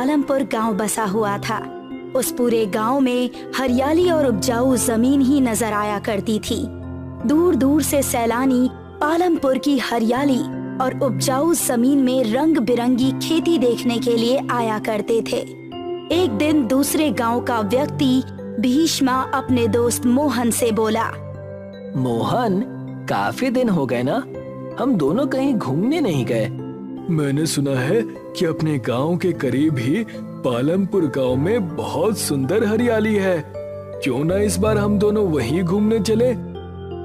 पालमपुर गांव बसा हुआ था। उस पूरे गांव में हरियाली और उपजाऊ जमीन ही नजर आया करती थी। दूर दूर से सैलानी पालमपुर की हरियाली और उपजाऊ जमीन में रंग बिरंगी खेती देखने के लिए आया करते थे। एक दिन दूसरे गांव का व्यक्ति भीष्मा अपने दोस्त मोहन से बोला, मोहन, काफी दिन हो गए ना, हम दोनों कहीं घूमने नहीं गए। मैंने सुना है कि अपने गांव के करीब ही पालमपुर गांव में बहुत सुंदर हरियाली है। क्यों ना इस बार हम दोनों वहीं घूमने चले?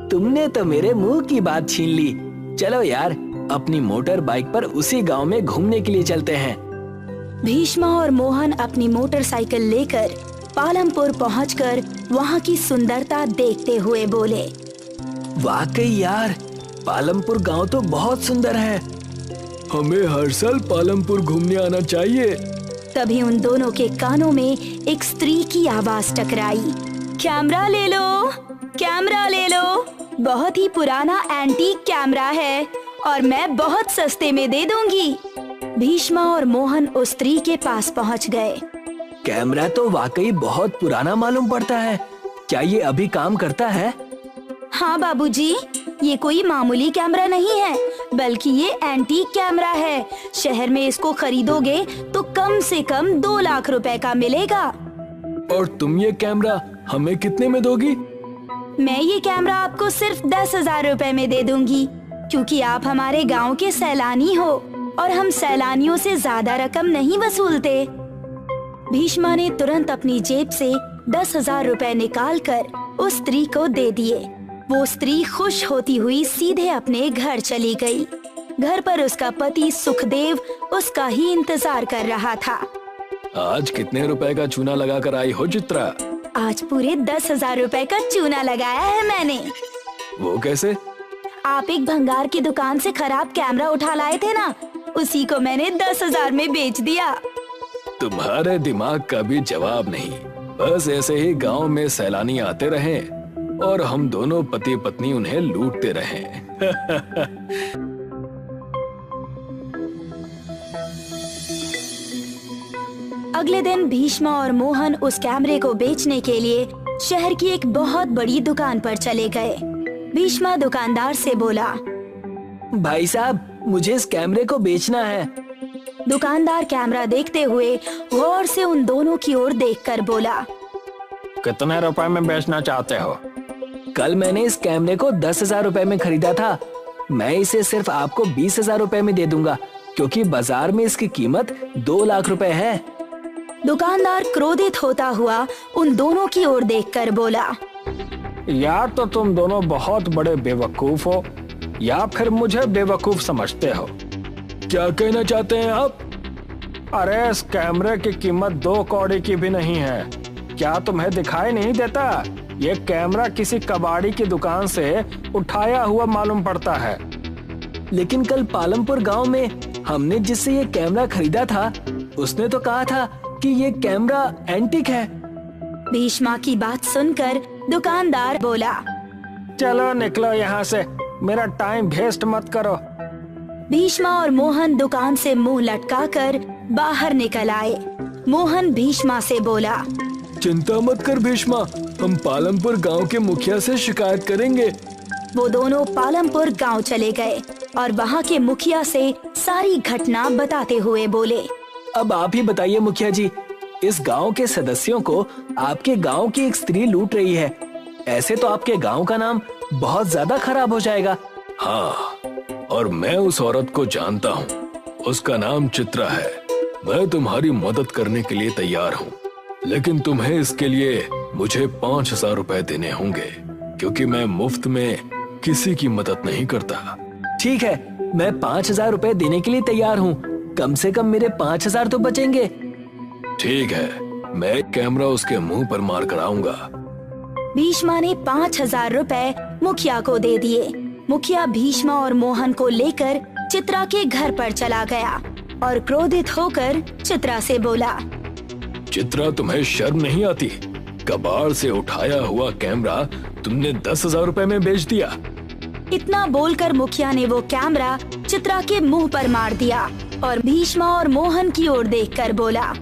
तुमने तो मेरे मुंह की बात छीन ली। चलो यार, अपनी मोटर बाइक पर उसी गांव में घूमने के लिए चलते हैं। भीष्मा और मोहन अपनी मोटरसाइकिल लेकर पालमपुर पहुंचकर वहां की सुंदरता देखते हुए बोले, वाकई यार, पालमपुर गांव तो बहुत सुंदर है। हमें हर साल पालमपुर घूमने आना चाहिए। तभी उन दोनों के कानों में एक स्त्री की आवाज टकराई, कैमरा ले लो, कैमरा ले लो, बहुत ही पुराना एंटीक कैमरा है और मैं बहुत सस्ते में दे दूंगी। भीष्मा और मोहन उस स्त्री के पास पहुंच गए। कैमरा तो वाकई बहुत पुराना मालूम पड़ता है। क्या ये अभी काम करता है? हाँ बाबूजी, ये कोई मामूली कैमरा नहीं है, बल्कि ये एंटीक कैमरा है। शहर में इसको खरीदोगे तो कम से कम 2 लाख रुपए का मिलेगा। और तुम ये कैमरा हमें कितने में दोगी? मैं ये कैमरा आपको सिर्फ 10,000 रुपए में दे दूंगी, क्योंकि आप हमारे गांव के सैलानी हो और हम सैलानियों से ज्यादा रकम नहीं वसूलते। भीष्मा ने तुरंत अपनी जेब से 10,000 रुपए निकालकर उस स्त्री को दे दिए। वो स्त्री खुश होती हुई सीधे अपने घर चली गई। घर पर उसका पति सुखदेव उसका ही इंतजार कर रहा था। आज कितने रुपए का चूना लगा कर आई हो चित्रा? आज पूरे 10,000 रुपए का चूना लगाया है मैंने। वो कैसे? आप एक भंगार की दुकान से खराब कैमरा उठा लाए थे ना, उसी को मैंने 10,000 में बेच दिया। तुम्हारे दिमाग का भी जवाब नहीं। बस ऐसे ही गांव में सैलानी आते रहे और हम दोनों पति पत्नी उन्हें लूटते रहे। अगले दिन भीष्मा और मोहन उस कैमरे को बेचने के लिए शहर की एक बहुत बड़ी दुकान पर चले गए। भीष्मा दुकानदार से बोला, भाई साहब, मुझे इस कैमरे को बेचना है। दुकानदार कैमरा देखते हुए गौर से उन दोनों की ओर देखकर बोला, कितने रुपए में बेचना चाहते हो? कल मैंने इस कैमरे को 10,000 रुपए में खरीदा था। मैं इसे सिर्फ आपको 20,000 रुपए में दे दूंगा, क्योंकि बाजार में इसकी कीमत 2 लाख रुपए है। दुकानदार क्रोधित होता हुआ उन दोनों की ओर देखकर बोला, यार तो तुम दोनों बहुत बड़े बेवकूफ हो, या फिर मुझे बेवकूफ समझते हो। क्या कहना चाहते हैं आप? अरे इस कैमरे की कीमत 2 कौड़ी की भी नहीं है। क्या तुम्हें दिखाई नहीं देता? ये कैमरा किसी कबाड़ी की दुकान से उठाया हुआ मालूम पड़ता है। लेकिन कल पालमपुर गांव में हमने जिससे ये कैमरा खरीदा था, उसने तो कहा था कि ये कैमरा एंटीक है। भीष्मा की बात सुनकर दुकानदार बोला, चलो निकलो यहाँ से, मेरा टाइम वेस्ट मत करो। भीष्मा और मोहन दुकान से मुंह लटकाकर बाहर निकल आए। मोहन भीष्मा से बोला, चिंता मत कर भीष्मा, हम पालमपुर गांव के मुखिया से शिकायत करेंगे। वो दोनों पालमपुर गांव चले गए और वहां के मुखिया से सारी घटना बताते हुए बोले, अब आप ही बताइए मुखिया जी, इस गांव के सदस्यों को आपके गांव की एक स्त्री लूट रही है। ऐसे तो आपके गांव का नाम बहुत ज्यादा खराब हो जाएगा। हाँ, और मैं उस औरत को जानता हूँ, उसका नाम चित्रा है। मैं तुम्हारी मदद करने के लिए तैयार हूँ, लेकिन तुम्हें इसके लिए मुझे 5,000 रुपए देने होंगे, क्योंकि मैं मुफ्त में किसी की मदद नहीं करता। ठीक है, मैं 5,000 रुपए देने के लिए तैयार हूँ। कम से कम मेरे 5,000 तो बचेंगे। ठीक है, मैं कैमरा उसके मुंह पर मार कर आऊंगा। भीष्मा ने 5,000 रुपए मुखिया को दे दिए। मुखिया भीष्मा और मोहन को लेकर चित्रा के घर पर चला गया और क्रोधित होकर चित्रा से बोला, चित्रा, तुम्हें शर्म नहीं आती? कबाड़ से उठाया हुआ कैमरा तुमने 10,000 रुपए में बेच दिया। इतना बोलकर मुखिया ने वो कैमरा चित्रा के मुंह पर मार दिया और भीष्मा और मोहन की ओर देखकर बोला,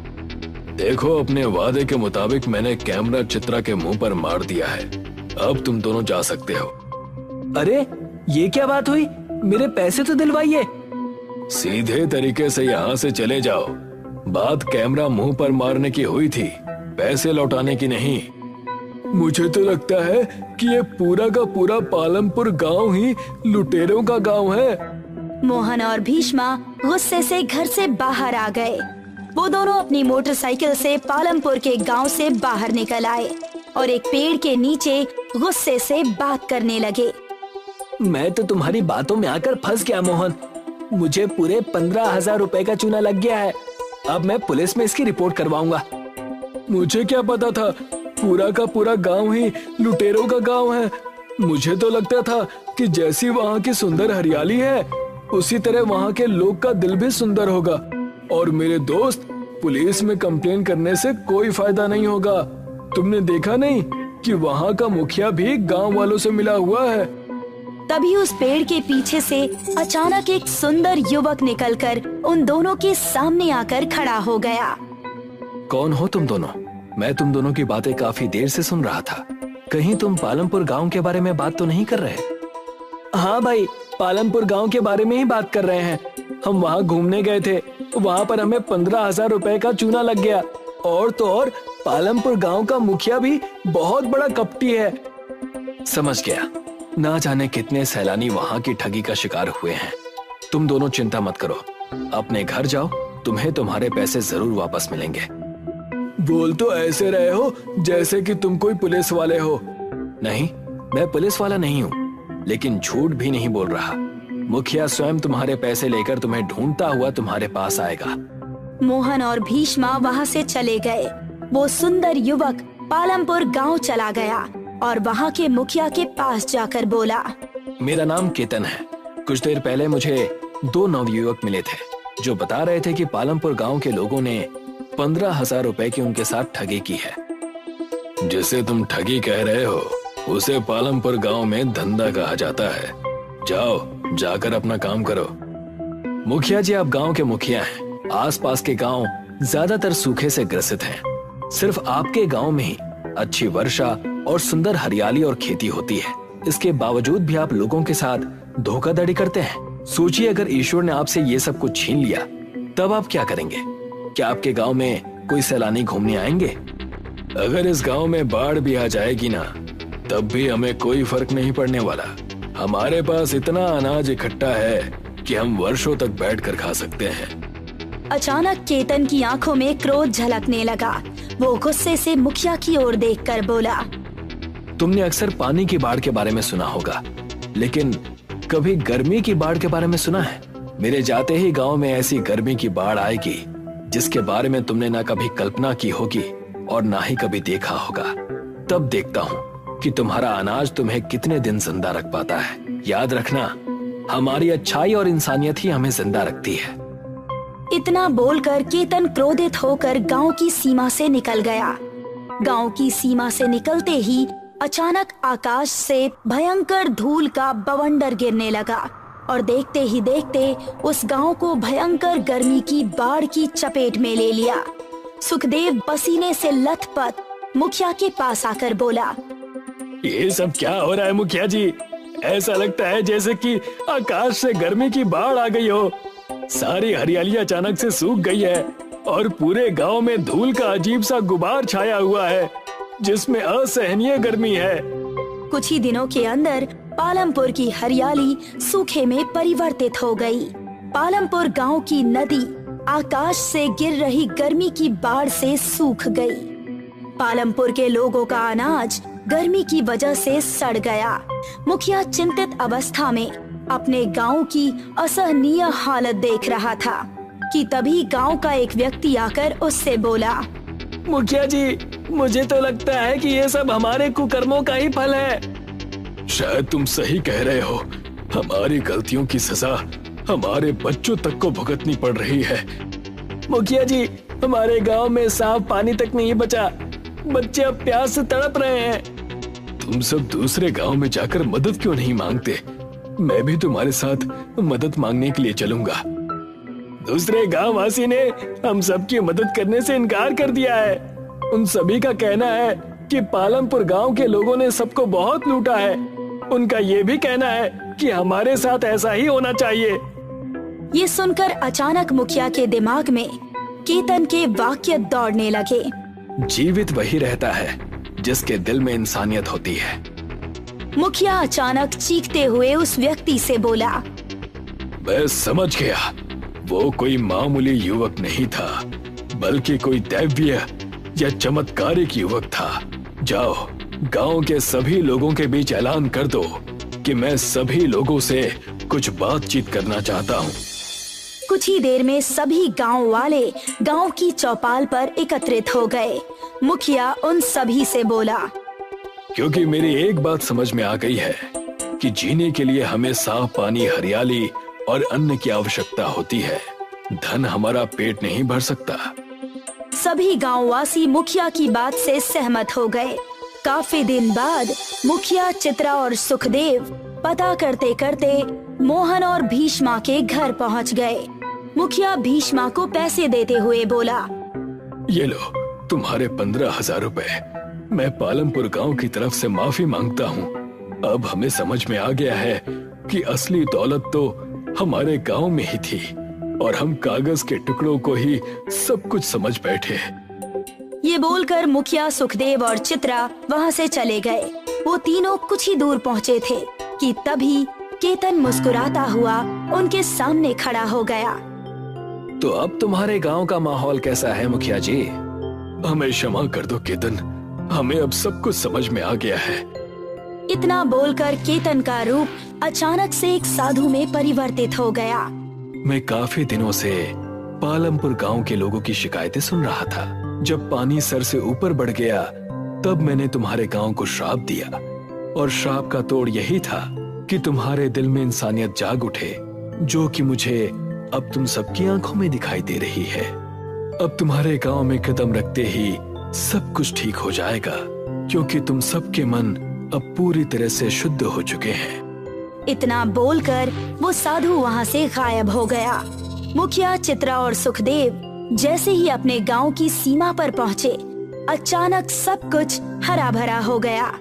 देखो, अपने वादे के मुताबिक मैंने कैमरा चित्रा के मुंह पर मार दिया है। अब तुम दोनों जा सकते हो। अरे ये क्या बात हुई? मेरे पैसे तो दिलवाइए। सीधे तरीके से यहाँ से चले जाओ। बात कैमरा मुंह पर मारने की हुई थी, पैसे लौटाने की नहीं। मुझे तो लगता है कि ये पूरा का पूरा पालमपुर गांव ही लुटेरों का गांव है। मोहन और भीष्मा गुस्से से घर से बाहर आ गए। वो दोनों अपनी मोटरसाइकिल से पालमपुर के गांव से बाहर निकल आए और एक पेड़ के नीचे गुस्से से बात करने लगे। मैं तो तुम्हारी बातों में आकर फंस गया मोहन। मुझे पूरे 15,000 रुपए का चूना लग गया है। अब मैं पुलिस में इसकी रिपोर्ट करवाऊंगा। मुझे क्या पता था पूरा का पूरा गांव ही लुटेरों का गांव है। मुझे तो लगता था कि जैसी वहाँ की सुंदर हरियाली है उसी तरह वहाँ के लोग का दिल भी सुंदर होगा। और मेरे दोस्त, पुलिस में कंप्लेन करने से कोई फायदा नहीं होगा। तुमने देखा नहीं कि वहाँ का मुखिया भी गांव वालों से मिला हुआ है। तभी उस पेड़ के पीछे से अचानक एक सुंदर युवक निकलकर उन दोनों के सामने आकर खड़ा हो गया। कौन हो तुम दोनों? मैं तुम दोनों की बातें काफी देर से सुन रहा था। कहीं तुम पालमपुर गांव के बारे में बात तो नहीं कर रहे? हाँ भाई, पालमपुर गांव के बारे में ही बात कर रहे हैं। हम वहाँ घूमने गए थे, वहाँ पर हमें 15,000 रुपए का चूना लग गया। और तो और पालमपुर गांव का मुखिया भी बहुत बड़ा कपटी है। समझ गया। ना जाने कितने सैलानी वहाँ की ठगी का शिकार हुए हैं। तुम दोनों चिंता मत करो, अपने घर जाओ, तुम्हें तुम्हारे पैसे जरूर वापस मिलेंगे। बोल तो ऐसे रहे हो जैसे कि तुम कोई पुलिस वाले हो। नहीं, मैं पुलिस वाला नहीं हूँ, लेकिन झूठ भी नहीं बोल रहा। मुखिया स्वयं तुम्हारे पैसे लेकर तुम्हें ढूंढता हुआ तुम्हारे पास आएगा। मोहन और भीष्मा वहाँ से चले गए। वो सुंदर युवक पालमपुर गांव चला गया और वहाँ के मुखिया के पास जाकर बोला, मेरा नाम केतन है। कुछ देर पहले मुझे 2 नवयुवक मिले थे जो बता रहे थे कि पालमपुर गांव के लोगों ने 15,000 रुपए की उनके साथ ठगी की है। जिसे तुम ठगी कह रहे हो उसे पालमपुर गांव में धंधा कहा जाता है। जाओ, जाकर अपना काम करो। मुखिया जी, आप गांव के मुखिया हैं। आसपास के गांव ज्यादातर सूखे से ग्रसित हैं। सिर्फ आपके गांव में ही अच्छी वर्षा और सुंदर हरियाली और खेती होती है। इसके बावजूद भी आप लोगों के साथ धोखाधड़ी करते हैं। सोचिए, अगर ईश्वर ने आपसे ये सब कुछ छीन लिया तब आप क्या करेंगे? क्या आपके गांव में कोई सैलानी घूमने आएंगे? अगर इस गांव में बाढ़ भी आ जाएगी ना, तब भी हमें कोई फर्क नहीं पड़ने वाला। हमारे पास इतना अनाज इकट्ठा है कि हम वर्षों तक बैठकर खा सकते हैं। अचानक केतन की आंखों में क्रोध झलकने लगा। वो गुस्से से मुखिया की ओर देखकर बोला, तुमने अक्सर पानी की बाढ़ के बारे में सुना होगा, लेकिन कभी गर्मी की बाढ़ के बारे में सुना है? मेरे जाते ही गांव में ऐसी गर्मी की बाढ़ आएगी जिसके बारे में तुमने ना कभी कल्पना की होगी और ना ही कभी देखा होगा। तब देखता हूँ कि तुम्हारा अनाज तुम्हें कितने दिन जिंदा रख पाता है। याद रखना, हमारी अच्छाई और इंसानियत ही हमें जिंदा रखती है। इतना बोलकर केतन क्रोधित होकर गांव की सीमा से निकल गया। गांव की सीमा से निकलते ही अचानक आकाश से भयंकर धूल का बवंडर गिरने लगा और देखते ही देखते उस गांव को भयंकर गर्मी की बाढ़ की चपेट में ले लिया। सुखदेव पसीने से लथपथ मुखिया के पास आकर बोला, ये सब क्या हो रहा है मुखिया जी? ऐसा लगता है जैसे कि आकाश से गर्मी की बाढ़ आ गई हो। सारी हरियाली अचानक से सूख गई है और पूरे गांव में धूल का अजीब सा गुबार छाया हुआ है जिसमें असहनीय गर्मी है। कुछ ही दिनों के अंदर पालमपुर की हरियाली सूखे में परिवर्तित हो गई। पालमपुर गांव की नदी आकाश से गिर रही गर्मी की बाढ़ से सूख गई। पालमपुर के लोगों का अनाज गर्मी की वजह से सड़ गया। मुखिया चिंतित अवस्था में अपने गांव की असहनीय हालत देख रहा था कि तभी गांव का एक व्यक्ति आकर उससे बोला, मुखिया जी, मुझे तो लगता है कि ये सब हमारे कुकर्मों का ही फल है। शायद तुम सही कह रहे हो। हमारी गलतियों की सजा हमारे बच्चों तक को भुगतनी पड़ रही है। मुखिया जी, हमारे गांव में साफ पानी तक नहीं बचा। बच्चे अब प्यास से तड़प रहे हैं। तुम सब दूसरे गांव में जाकर मदद क्यों नहीं मांगते? मैं भी तुम्हारे साथ मदद मांगने के लिए चलूंगा। दूसरे गांव वासी ने हम सबकी मदद करने से इनकार कर दिया है। उन सभी का कहना है कि पालमपुर गांव के लोगों ने सबको बहुत लूटा है। उनका ये भी कहना है कि हमारे साथ ऐसा ही होना चाहिए। ये सुनकर अचानक मुखिया के दिमाग में केतन के वाक्य दौड़ने लगे। जीवित वही रहता है जिसके दिल में इंसानियत होती है। मुखिया अचानक चीखते हुए उस व्यक्ति से बोला, मैं समझ गया, वो कोई मामूली युवक नहीं था, बल्कि कोई दैवीय या चमत्कारिक युवक था। जाओ, गांव के सभी लोगों के बीच ऐलान कर दो कि मैं सभी लोगों से कुछ बातचीत करना चाहता हूँ। कुछ ही देर में सभी गांव वाले गांव की चौपाल पर एकत्रित हो गए। मुखिया उन सभी से बोला, क्योंकि मेरी एक बात समझ में आ गई है कि जीने के लिए हमें साफ पानी, हरियाली और अन्न की आवश्यकता होती है। धन हमारा पेट नहीं भर सकता। सभी गांववासी मुखिया की बात से सहमत हो गए। काफी दिन बाद मुखिया, चित्रा और सुखदेव पता करते करते मोहन और भीष्मा के घर पहुंच गए। मुखिया भीष्मा को पैसे देते हुए बोला, ये लो तुम्हारे 15,000 रुपए। मैं पालमपुर गांव की तरफ से माफी मांगता हूँ। अब हमें समझ में आ गया है कि असली दौलत तो हमारे गांव में ही थी और हम कागज के टुकड़ों को ही सब कुछ समझ बैठे। ये बोलकर मुखिया, सुखदेव और चित्रा वहाँ से चले गए। वो तीनों कुछ ही दूर पहुँचे थे कि तभी केतन मुस्कुराता हुआ उनके सामने खड़ा हो गया। तो अब तुम्हारे गांव का माहौल कैसा है मुखिया जी? हमें क्षमा कर दो केतन, हमें अब सब कुछ समझ में आ गया है। इतना बोलकर केतन का रूप अचानक से एक साधु में परिवर्तित हो गया। मैं काफी दिनों से पालमपुर गांव के लोगों की शिकायतें सुन रहा था। जब पानी सर से ऊपर बढ़ गया तब मैंने तुम्हारे गांव को श्राप दिया, और श्राप का तोड़ यही था कि तुम्हारे दिल में इंसानियत जाग उठे, जो कि मुझे अब तुम सबकी आंखों में दिखाई दे रही है। अब तुम्हारे गांव में कदम रखते ही सब कुछ ठीक हो जाएगा, क्योंकि तुम सबके मन अब पूरी तरह से शुद्ध हो चुके हैं। इतना बोलकर वो साधु वहाँ से गायब हो गया। मुखिया, चित्रा और सुखदेव जैसे ही अपने गांव की सीमा पर पहुँचे, अचानक सब कुछ हरा भरा हो गया।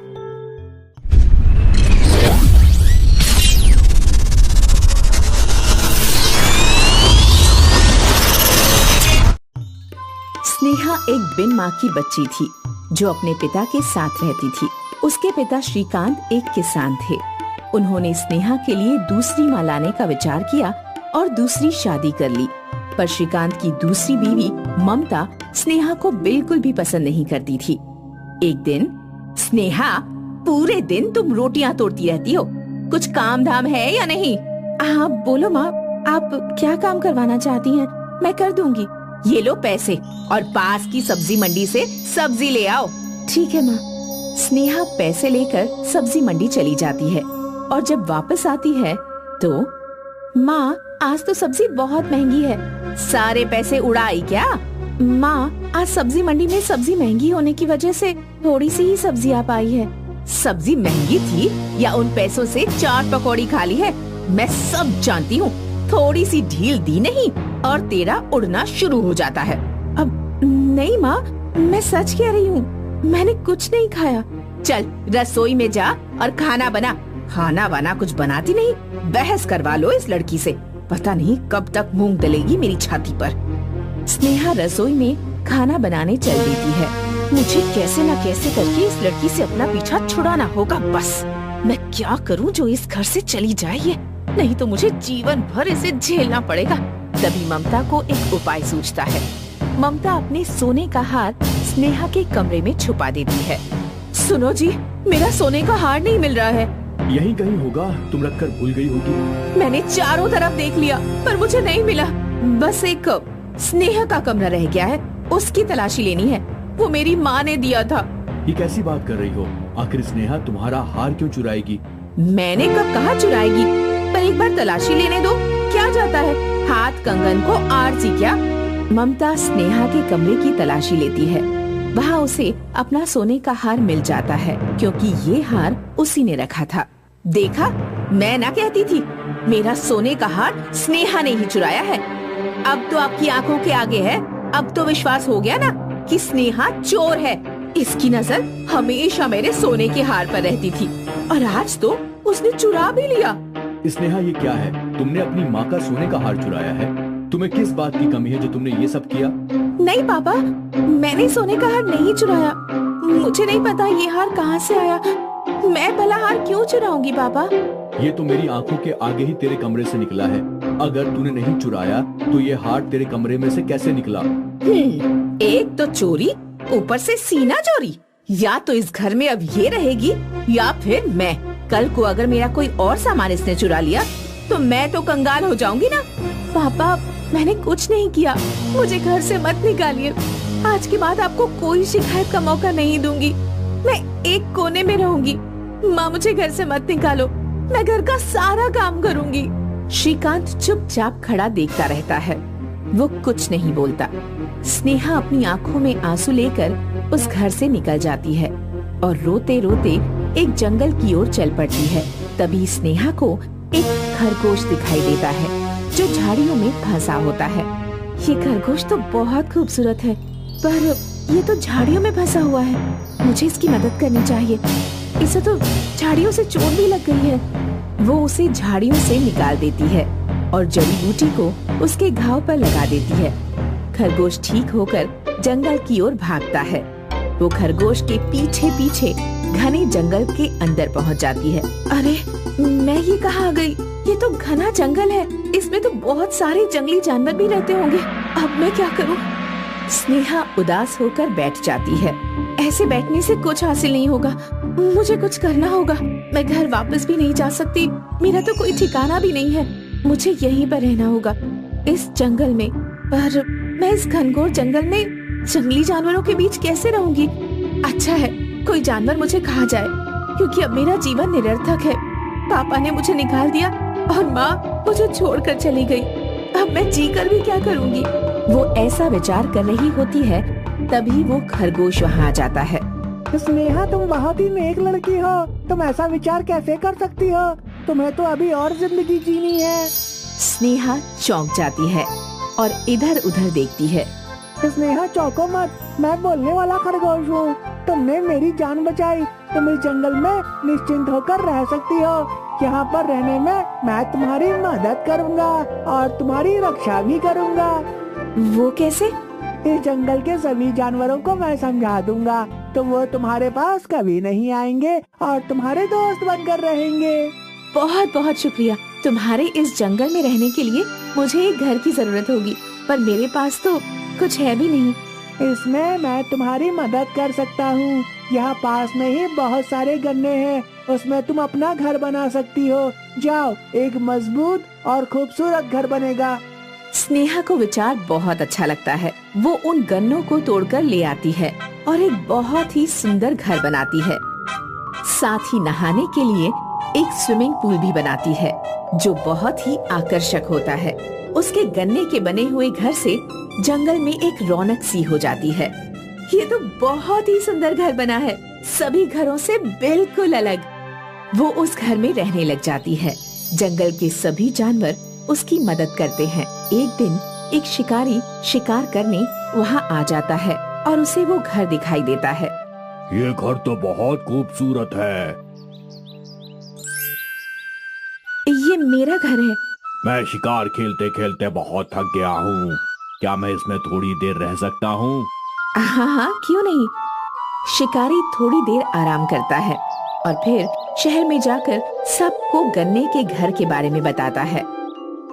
स्नेहा एक बिन माँ की बच्ची थी जो अपने पिता के साथ रहती थी। उसके पिता श्रीकांत एक किसान थे। उन्होंने स्नेहा के लिए दूसरी माँ लाने का विचार किया और दूसरी शादी कर ली। पर श्रीकांत की दूसरी बीवी ममता स्नेहा को बिल्कुल भी पसंद नहीं करती थी। एक दिन, स्नेहा, पूरे दिन तुम रोटियां तोड़ती रहती हो, कुछ काम धाम है या नहीं? हाँ बोलो माँ, आप क्या काम करवाना चाहती हैं? मैं कर दूंगी। ये लो पैसे और पास की सब्जी मंडी से सब्जी ले आओ। ठीक है माँ। स्नेहा पैसे लेकर सब्जी मंडी चली जाती है और जब वापस आती है तो, माँ आज तो सब्जी बहुत महंगी है। सारे पैसे उड़ाई क्या? माँ आज सब्जी मंडी में सब्जी महंगी होने की वजह से थोड़ी सी ही सब्जी आ पाई है। सब्जी महंगी थी या उन पैसों से चाट पकौड़ी खा ली है? मैं सब जानती हूँ। थोड़ी सी ढील दी नहीं और तेरा उड़ना शुरू हो जाता है। अब नहीं माँ, मैं सच कह रही हूँ, मैंने कुछ नहीं खाया। चल रसोई में जा और खाना बना। खाना वाना कुछ बनाती नहीं, बहस करवा लो इस लड़की से। पता नहीं कब तक मूंग दलेगी मेरी छाती पर। स्नेहा रसोई में खाना बनाने चल देती है। मुझे कैसे न कैसे करके इस लड़की से अपना पीछा छुड़ाना होगा। बस मैं क्या करूं जो इस घर से चली जाए ये, नहीं तो मुझे जीवन भर इसे झेलना पड़ेगा। तभी ममता को एक उपाय सूझता है। ममता अपने सोने का हार स्नेहा के कमरे में छुपा देती है। सुनो जी, मेरा सोने का हार नहीं मिल रहा है। यही कहीं होगा, तुम रखकर भूल गई होगी। मैंने चारों तरफ देख लिया पर मुझे नहीं मिला। बस एक स्नेहा का कमरा रह गया है, उसकी तलाशी लेनी है। वो मेरी माँ ने दिया था। ये कैसी बात कर रही हो? आखिर स्नेहा तुम्हारा हार क्यों चुराएगी? मैंने कब कहा चुराएगी, पर एक बार तलाशी लेने दो, क्या जाता है? हाथ कंगन को आरती क्या? ममता स्नेहा के कमरे की तलाशी लेती है। वहाँ उसे अपना सोने का हार मिल जाता है, क्योंकि ये हार उसी ने रखा था। देखा, मैं ना कहती थी, मेरा सोने का हार स्नेहा ने ही चुराया है। अब तो आपकी आंखों के आगे है। अब तो विश्वास हो गया ना कि स्नेहा चोर है। इसकी नजर हमेशा मेरे सोने के हार पर रहती थी और आज तो उसने चुरा भी लिया। स्नेहा, ये क्या है? तुमने अपनी माँ का सोने का हार चुराया है। तुम्हें किस बात की कमी है जो तुमने ये सब किया? नहीं पापा, मैंने सोने का हार नहीं चुराया। मुझे नहीं पता ये हार कहाँ से आया। मैं भला हार क्यों चुराऊंगी पापा? ये तो मेरी आंखों के आगे ही तेरे कमरे से निकला है। अगर तूने नहीं चुराया तो ये हार तेरे कमरे में से कैसे निकला? एक तो चोरी, ऊपर से सीना चोरी। या तो इस घर में अब ये रहेगी या फिर मैं। कल को अगर मेरा कोई और सामान इसने चुरा लिया तो मैं तो कंगाल हो जाऊंगी ना। पापा, मैंने कुछ नहीं किया। मुझे घर से मत निकालिए। आज के बाद आपको कोई शिकायत का मौका नहीं दूंगी। मैं एक कोने में रहूंगी। माँ, मुझे घर से मत निकालो। मैं घर का सारा काम करूंगी। श्रीकांत चुपचाप खड़ा देखता रहता है। वो कुछ नहीं बोलता। स्नेहा अपनी आंखों में आंसू लेकर उस घर से निकल जाती है और रोते रोते एक जंगल की ओर चल पड़ती है। तभी स्नेहा को एक खरगोश दिखाई देता है जो झाड़ियों में फंसा होता है। ये खरगोश तो बहुत खूबसूरत है, पर ये तो झाड़ियों में फंसा हुआ है। मुझे इसकी मदद करनी चाहिए। इसे तो झाड़ियों से चोट भी लग गई है। वो उसे झाड़ियों से निकाल देती है और जड़ी बूटी को उसके घाव पर लगा देती है। खरगोश ठीक होकर जंगल की ओर भागता है। वो खरगोश के पीछे पीछे घने जंगल के अंदर पहुंच जाती है। अरे, मैं ये कहाँ आ गई? ये तो घना जंगल है। इसमें तो बहुत सारे जंगली जानवर भी रहते होंगे। अब मैं क्या करूं? स्नेहा उदास होकर बैठ जाती है। ऐसे बैठने से कुछ हासिल नहीं होगा। मुझे कुछ करना होगा। मैं घर वापस भी नहीं जा सकती। मेरा तो कोई ठिकाना भी नहीं है। मुझे यहीं पर रहना होगा, इस जंगल में। पर मैं इस घनघोर जंगल में जंगली जानवरों के बीच कैसे रहूंगी? अच्छा है, कोई जानवर मुझे खा जाए, क्योंकि अब मेरा जीवन निरर्थक है। पापा ने मुझे निकाल दिया और माँ मुझे छोड़कर चली गई। अब मैं जीकर भी क्या करूंगी? वो ऐसा विचार कर रही होती है, तभी वो खरगोश वहाँ आ जाता है। स्नेहा, तुम बहुत ही नेक लड़की हो। तुम ऐसा विचार कैसे कर सकती हो? तुम्हें तो अभी और जिंदगी जीनी है। स्नेहा चौंक जाती है और इधर उधर देखती है। स्नेहा, चौंको मत। मैं बोलने वाला खरगोश हूँ। तुमने मेरी जान बचाई। तुम इस जंगल में निश्चिंत होकर रह सकती हो। यहाँ पर रहने में मैं तुम्हारी मदद करूँगा और तुम्हारी रक्षा भी करूँगा। वो कैसे? इस जंगल के सभी जानवरों को मैं समझा दूंगा, तो वो तुम्हारे पास कभी नहीं आएंगे और तुम्हारे दोस्त बनकर रहेंगे। बहुत बहुत शुक्रिया। तुम्हारे इस जंगल में रहने के लिए मुझे एक घर की जरूरत होगी, पर मेरे पास तो कुछ है भी नहीं। इसमें मैं तुम्हारी मदद कर सकता हूँ। यहाँ पास में ही बहुत सारे गन्ने हैं, उसमें तुम अपना घर बना सकती हो। जाओ, एक मजबूत और खूबसूरत घर बनेगा। स्नेहा को विचार बहुत अच्छा लगता है। वो उन गन्नों को तोड़कर ले आती है और एक बहुत ही सुंदर घर बनाती है। साथ ही नहाने के लिए एक स्विमिंग पूल भी बनाती है, जो बहुत ही आकर्षक होता है। उसके गन्ने के बने हुए घर से जंगल में एक रौनक सी हो जाती है। ये तो बहुत ही सुंदर घर बना है, सभी घरों से बिल्कुल अलग। वो उस घर में रहने लग जाती है। जंगल के सभी जानवर उसकी मदद करते हैं। एक दिन एक शिकारी शिकार करने वहाँ आ जाता है और उसे वो घर दिखाई देता है। ये घर तो बहुत खूबसूरत है। ये मेरा घर है। मैं शिकार खेलते खेलते बहुत थक गया हूँ। क्या मैं इसमें थोड़ी देर रह सकता हूँ? हाँ हाँ, क्यों नहीं। शिकारी थोड़ी देर आराम करता है और फिर शहर में जाकर सबको गन्ने के घर के बारे में बताता है।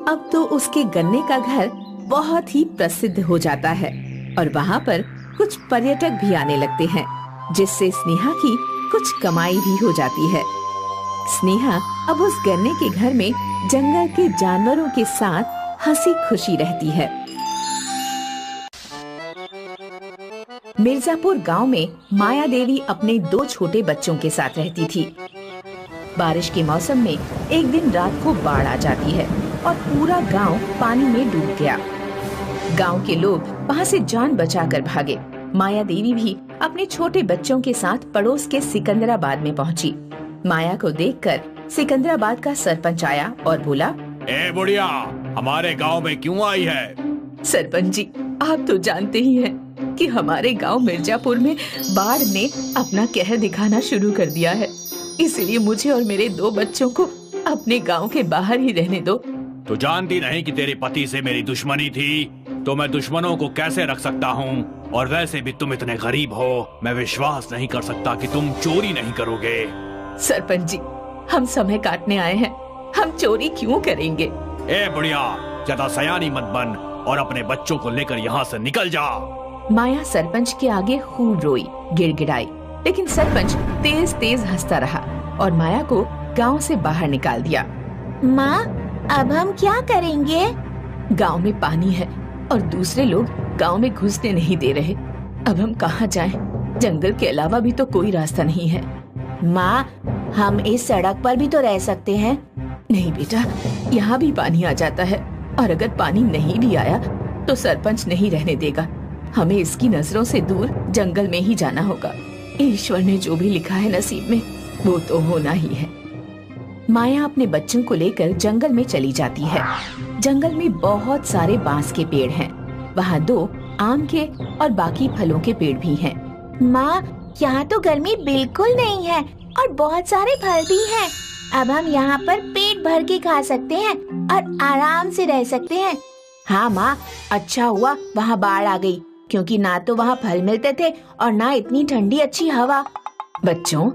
अब तो उसके गन्ने का घर बहुत ही प्रसिद्ध हो जाता है और वहाँ पर कुछ पर्यटक भी आने लगते हैं, जिससे स्नेहा की कुछ कमाई भी हो जाती है। स्नेहा अब उस गन्ने के घर में जंगल के जानवरों के साथ हंसी खुशी रहती है। मिर्जापुर गांव में माया देवी अपने 2 छोटे बच्चों के साथ रहती थी। बारिश के मौसम में एक दिन रात को बाढ़ आ जाती है और पूरा गांव पानी में डूब गया। गांव के लोग वहां से जान बचाकर भागे। माया देवी भी अपने छोटे बच्चों के साथ पड़ोस के सिकंदराबाद में पहुंची। माया को देखकर सिकंदराबाद का सरपंच आया और बोला, ए बुढ़िया, हमारे गांव में क्यों आई है? सरपंच जी, आप तो जानते ही हैं कि हमारे गांव मिर्जापुर में बाढ़ ने अपना कहर दिखाना शुरू कर दिया है। इसलिए मुझे और मेरे 2 बच्चों को अपने गांव के बाहर ही रहने दो। तो जानती नहीं कि तेरे पति से मेरी दुश्मनी थी, तो मैं दुश्मनों को कैसे रख सकता हूँ? और वैसे भी तुम इतने गरीब हो, मैं विश्वास नहीं कर सकता कि तुम चोरी नहीं करोगे। सरपंच जी, हम समय काटने आए हैं, हम चोरी क्यों करेंगे? ए बुढ़िया, ज्यादा सयानी मत बन और अपने बच्चों को लेकर यहाँ से निकल जा। माया सरपंच के आगे खूब रोई, गिड़गिड़ाई, लेकिन सरपंच तेज तेज हंसता रहा और माया को गांव से बाहर निकाल दिया। माँ, अब हम क्या करेंगे? गांव में पानी है और दूसरे लोग गांव में घुसने नहीं दे रहे। अब हम कहाँ जाएं? जंगल के अलावा भी तो कोई रास्ता नहीं है। माँ, हम इस सड़क पर भी तो रह सकते हैं। नहीं बेटा, यहाँ भी पानी आ जाता है और अगर पानी नहीं भी आया तो सरपंच नहीं रहने देगा। हमें इसकी नजरों से दूर जंगल में ही जाना होगा। ईश्वर ने जो भी लिखा है नसीब में, वो तो होना ही है। माया अपने बच्चों को लेकर जंगल में चली जाती है। जंगल में बहुत सारे बांस के पेड़ हैं। वहाँ 2 आम के और बाकी फलों के पेड़ भी हैं। माँ, यहाँ तो गर्मी बिल्कुल नहीं है और बहुत सारे फल भी हैं। अब हम यहाँ पर पेट भर के खा सकते हैं और आराम से रह सकते हैं। हाँ माँ, अच्छा हुआ वहाँ बाढ़ आ गई, क्योंकि ना तो वहाँ फल मिलते थे और ना इतनी ठंडी अच्छी हवा। बच्चों,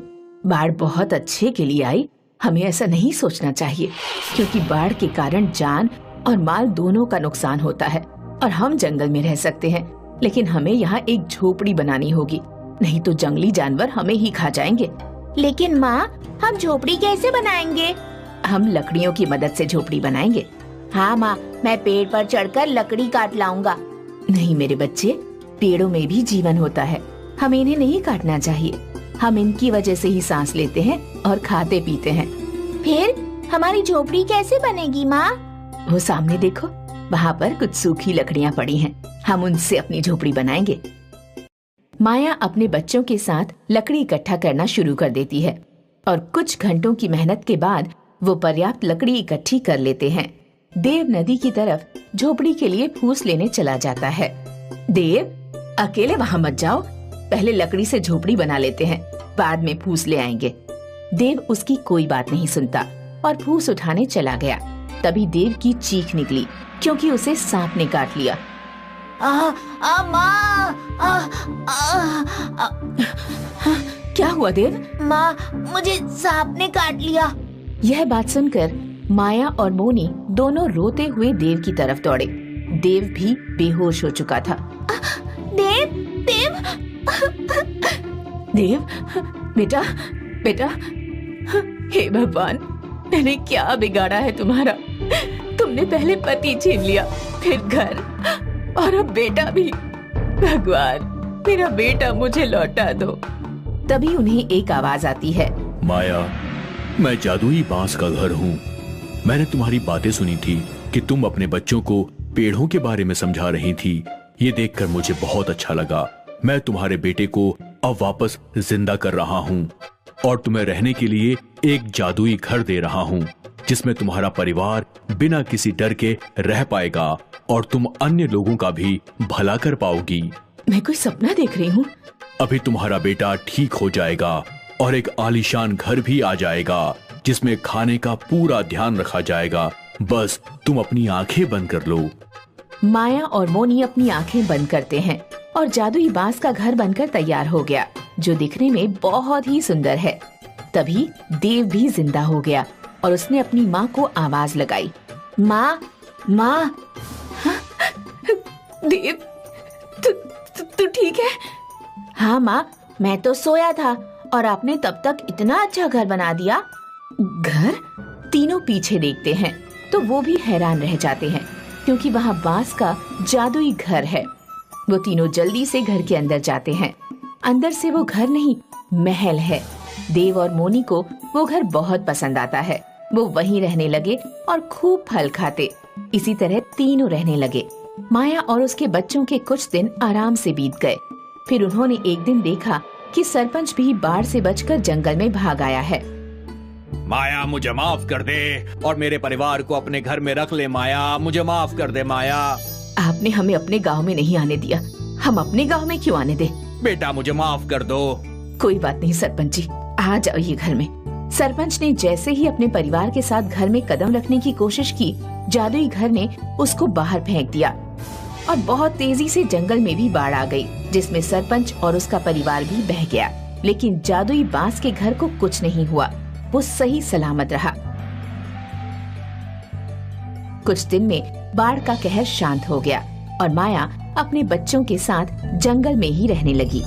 बाढ़ बहुत अच्छे के लिए आई। हमें ऐसा नहीं सोचना चाहिए, क्योंकि बाढ़ के कारण जान और माल दोनों का नुकसान होता है। और हम जंगल में रह सकते हैं, लेकिन हमें यहाँ एक झोपड़ी बनानी होगी, नहीं तो जंगली जानवर हमें ही खा जाएंगे। लेकिन माँ, हम झोपड़ी कैसे बनाएंगे? हम लकड़ियों की मदद से झोपड़ी बनाएंगे। हाँ माँ, मैं पेड़ पर चढ़कर लकड़ी काट लाऊंगा। नहीं मेरे बच्चे, पेड़ों में भी जीवन होता है, हमें इन्हें नहीं काटना चाहिए। हम इनकी वजह से ही सांस लेते हैं और खाते पीते हैं। फिर हमारी झोपड़ी कैसे बनेगी माँ? वो सामने देखो, वहाँ पर कुछ सूखी लकड़ियाँ पड़ी हैं, हम उनसे अपनी झोपड़ी बनाएंगे। माया अपने बच्चों के साथ लकड़ी इकट्ठा करना शुरू कर देती है और कुछ घंटों की मेहनत के बाद वो पर्याप्त लकड़ी इकट्ठी कर लेते हैं। देव नदी की तरफ झोपड़ी के लिए फूस लेने चला जाता है। देव, अकेले वहाँ मत जाओ, पहले लकड़ी से झोपड़ी बना लेते हैं, बाद में फूस ले आएंगे। देव उसकी कोई बात नहीं सुनता और फूस उठाने चला गया। तभी देव की चीख निकली, क्योंकि उसे सांप ने काट लिया। क्या हुआ देव? माँ, मुझे सांप ने काट लिया। यह बात सुनकर माया और मोनी दोनों रोते हुए देव की तरफ दौड़े। देव भी बेहोश हो चुका था। देव, देव, देव, बेटा, बेटा, हे भगवान, मैंने क्या बिगाड़ा है तुम्हारा? तुमने पहले पति छीन लिया, फिर घर और अब बेटा भी। भगवान, मेरा बेटा मुझे लौटा दो। तभी उन्हें एक आवाज आती है। माया, मैं जादुई बांस का घर हूँ। मैंने तुम्हारी बातें सुनी थी कि तुम अपने बच्चों को पेड़ों के बारे में समझा रही थी। ये देखकर मुझे बहुत अच्छा लगा। मैं तुम्हारे बेटे को अब वापस जिंदा कर रहा हूँ और तुम्हें रहने के लिए एक जादुई घर दे रहा हूँ, जिसमें तुम्हारा परिवार बिना किसी डर के रह पाएगा और तुम अन्य लोगों का भी भला कर पाओगी। मैं कोई सपना देख रही हूँ? अभी तुम्हारा बेटा ठीक हो जाएगा और एक आलीशान घर भी आ जाएगा, जिसमें खाने का पूरा ध्यान रखा जाएगा। बस तुम अपनी आंखें बंद कर लो। माया और मोनी अपनी आंखें बंद करते हैं और जादुई बांस का घर बनकर तैयार हो गया, जो दिखने में बहुत ही सुंदर है। तभी देव भी जिंदा हो गया और उसने अपनी माँ को आवाज लगाई। माँ, माँ। देव, तू ठीक है? हाँ माँ, मैं तो सोया था और आपने तब तक इतना अच्छा घर बना दिया। घर? तीनों पीछे देखते हैं तो वो भी हैरान रह जाते हैं, क्योंकि वहाँ बांस का जादुई घर है। वो तीनों जल्दी से घर के अंदर जाते हैं। अंदर से वो घर नहीं, महल है। देव और मोनी को वो घर बहुत पसंद आता है। वो वहीं रहने लगे और खूब फल खाते। इसी तरह तीनों रहने लगे। माया और उसके बच्चों के कुछ दिन आराम से बीत गए। फिर उन्होंने एक दिन देखा कि सरपंच भी बाढ़ से बचकर जंगल में भाग आया है। माया, मुझे माफ कर दे और मेरे परिवार को अपने घर में रख ले। माया, मुझे माफ कर दे। माया, आपने हमें अपने गांव में नहीं आने दिया, हम अपने गांव में क्यों आने दे? बेटा मुझे माफ कर दो। कोई बात नहीं सरपंच जी, आ जाइए घर में। सरपंच ने जैसे ही अपने परिवार के साथ घर में कदम रखने की कोशिश की, जादुई घर ने उसको बाहर फेंक दिया और बहुत तेजी से जंगल में भी बाढ़ आ गई, जिसमें सरपंच और उसका परिवार भी बह गया। लेकिन जादुई बांस के घर को कुछ नहीं हुआ, वो सही सलामत रहा। कुछ दिन में बाढ़ का कहर शांत हो गया और माया अपने बच्चों के साथ जंगल में ही रहने लगी।